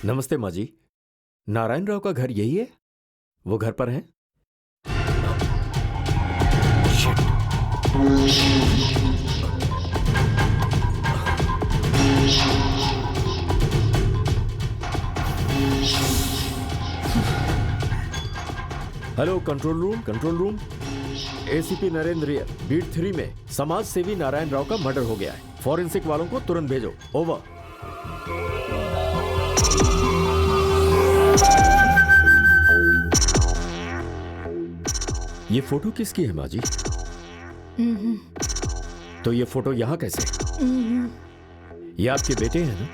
नमस्ते माँ जी। नारायण राव का घर यही है? वो घर पर हैं? Hello control room, control room. ACP Narendra रियर, बीट 3 में समाज सेवी नारायण राव का मर्डर हो गया है। फॉरेंसिक वालों को तुरंत भेजो। ओवर। ये फोटो किसकी है माँ जी? तो ये फोटो यहाँ कैसे? ये आपके बेटे हैं ना?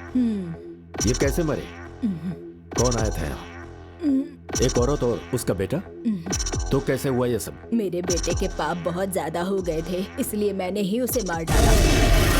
ये कैसे मरे? कौन आया था यहाँ? एक औरत और उसका बेटा? तो कैसे हुआ ये सब? मेरे बेटे के पाप बहुत ज्यादा हो गए थे, इसलिए मैंने ही उसे मार डाला।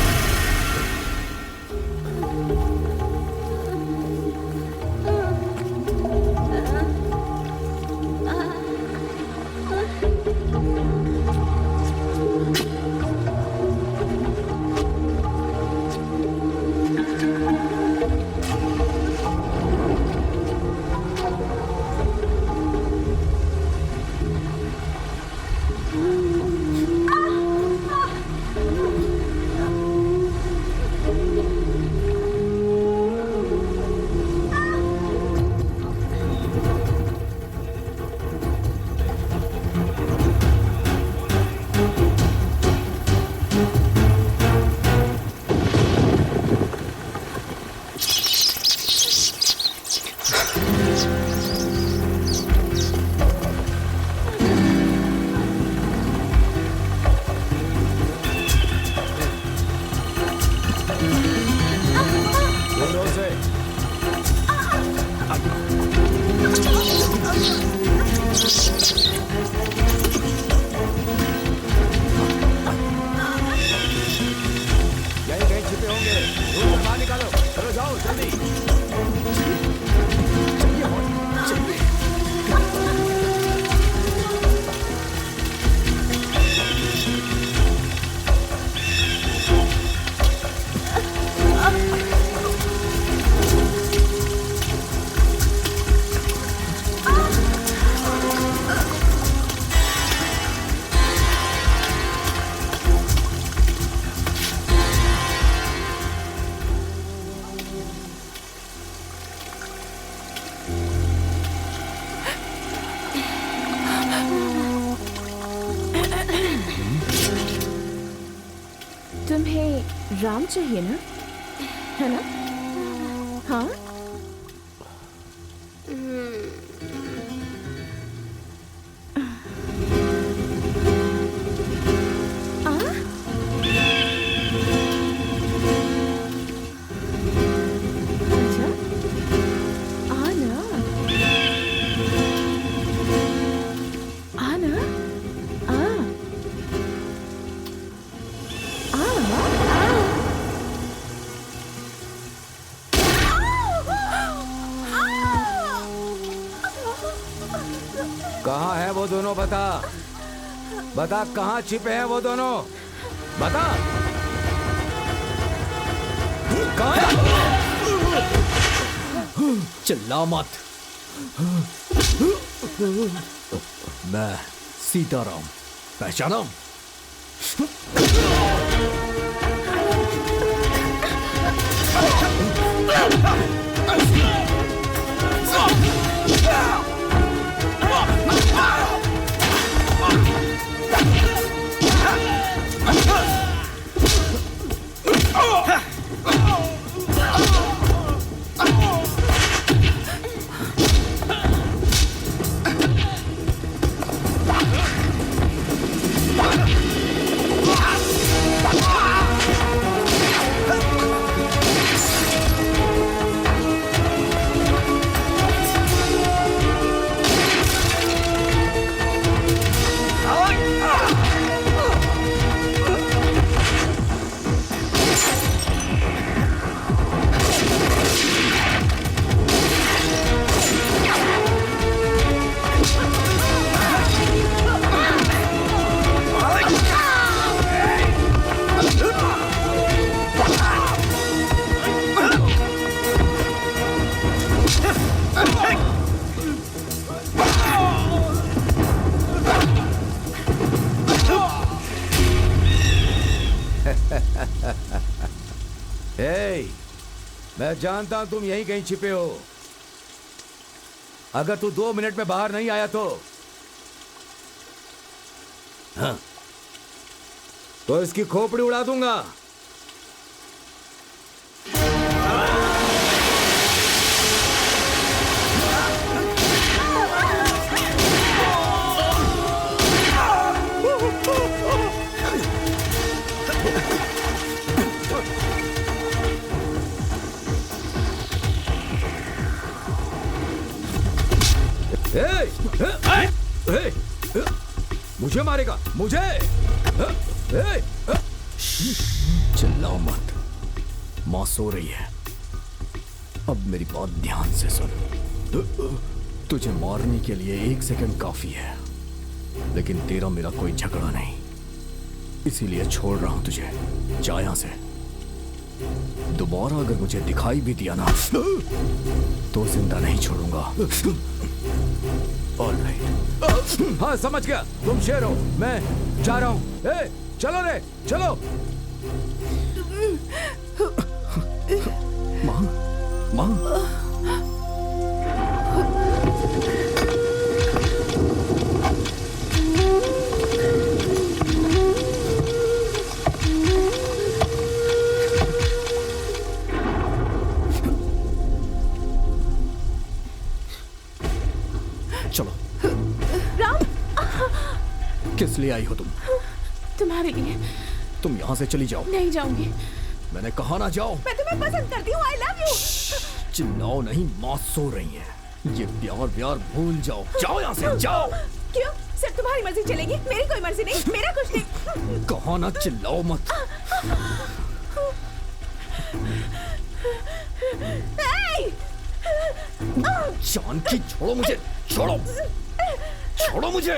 तुम्हें राम चाहिए ना, है ना? हाँ? कहाँ है वो दोनों? बता बता, कहाँ छिपे हैं वो दोनों? बता कहाँ? चिल्ला मत। मैं सीताराम, पहचाना? ए, मैं जानता हूं तुम यहीं कहीं छिपे हो। अगर तू 2 मिनट में बाहर नहीं आया तो हाँ, तो इसकी खोपड़ी उड़ा दूंगा। मुझे मारेगा, मुझे। चिल्लाओ मत, मां सो रही है। अब मेरी बात ध्यान से सुन। तुझे मारने के लिए 1 सेकंड काफी है, लेकिन तेरा मेरा कोई झगड़ा नहीं, इसीलिए छोड़ रहा हूं तुझे। जा यहां से। दोबारा अगर मुझे दिखाई भी दिया ना तो जिंदा नहीं छोड़ूंगा। ऑलराइट। हाँ, समझ गया। तुम शेर हो, मैं जा रहा हूं। चलो रे, चलो। मां, मां। चलो। राम, किस लिए आई हो तुम? तुम्हारे लिए। तुम यहाँ से चली जाओ। नहीं जाऊंगी। मैंने कहा ना जाओ। मैं तुम्हें पसंद करती हूँ। I love you. चिल्लाओ नहीं, माँ सो रही है। ये प्यार व्यार भूल जाओ। जाओ यहाँ से, जाओ। क्यों? सिर्फ तुम्हारी मर्जी चलेगी, मेरी कोई मर्जी नहीं, मेरा कुछ नहीं। कहा ना चिल्लाओ मत। जानकी, छोड़ो मुझे, छोड़ो, छोड़ो मुझे।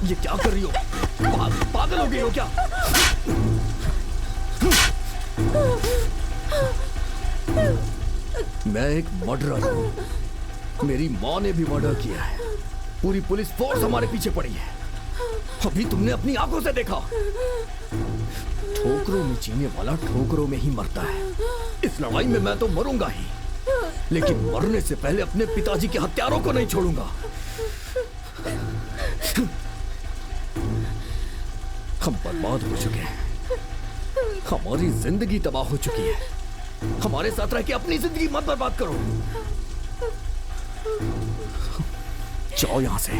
ये क्या कर रही हो? पागल हो गई हो क्या? मैं एक मर्डरर हूं। मेरी माँ ने भी मर्डर किया है। पूरी पुलिस फोर्स हमारे पीछे पड़ी है। अभी तुमने अपनी आंखों से देखा। ठोकरों में जीने वाला ठोकरों में ही मरता है। इस लड़ाई में मैं तो मरूंगा ही, लेकिन मरने से पहले अपने पिताजी के हत्यारों को नहीं छोड़ूंगा। हम बर्बाद हो चुके हैं। हमारी जिंदगी तबाह हो चुकी है। हमारे साथ रह के अपनी जिंदगी मत बर्बाद करो। जाओ यहां से।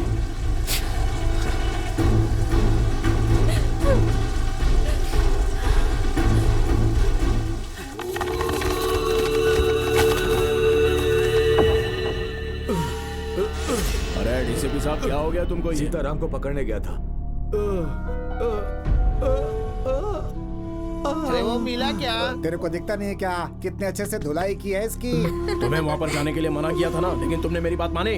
अरे डीसीपी साहब, क्या हो गया तुमको? सीताराम को पकड़ने गया था। अरे वो मिला क्या? तेरे को दिखता नहीं है क्या कितने अच्छे से धुलाई की है इसकी? तुम्हें वहाँ पर जाने के लिए मना किया था ना, लेकिन तुमने मेरी बात मानी।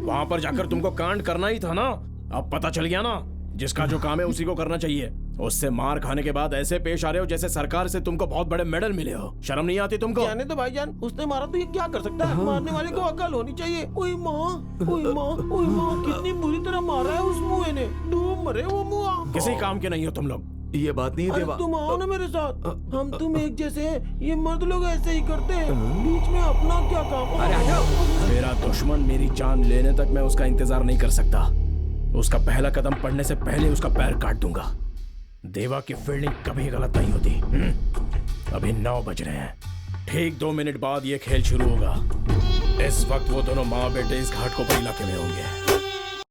वहाँ पर जाकर तुमको कांड करना ही था ना। अब पता चल गया ना, जिसका जो काम है उसी को करना चाहिए। उससे मार खाने के बाद ऐसे पेश आ रहे हो जैसे सरकार से तुमको बहुत बड़े मेडल मिले हो। शर्म नहीं आती तुमको? जाने तो भाईजान, उसने मारा तो ये क्या कर सकता है? मारने वाले को अकल होनी चाहिए। ओए माँ, कितनी बुरी तरह मारा है उस मुए ने। डूब मरे वो मुआ। किसी काम के नहीं हो तुम लोग। ये बात नहीं है देवा। तुम आओ ना मेरे साथ, हम तुम एक जैसे हैं। ये मर्द लोग ऐसे ही करते हैं, बीच में अपना क्या काम। अरे हटो। मेरा दुश्मन मेरी जान लेने तक मैं उसका इंतजार नहीं कर सकता। उसका पहला कदम पड़ने से पहले उसका पैर काट दूंगा। देवा की फील्डिंग कभी गलत नहीं होती। अभी 9 बज रहे हैं। ठीक 2 मिनट बाद ये खेल शुरू होगा। इस वक्त वो दोनों माँ बेटे इस घाट को इलाके में होंगे।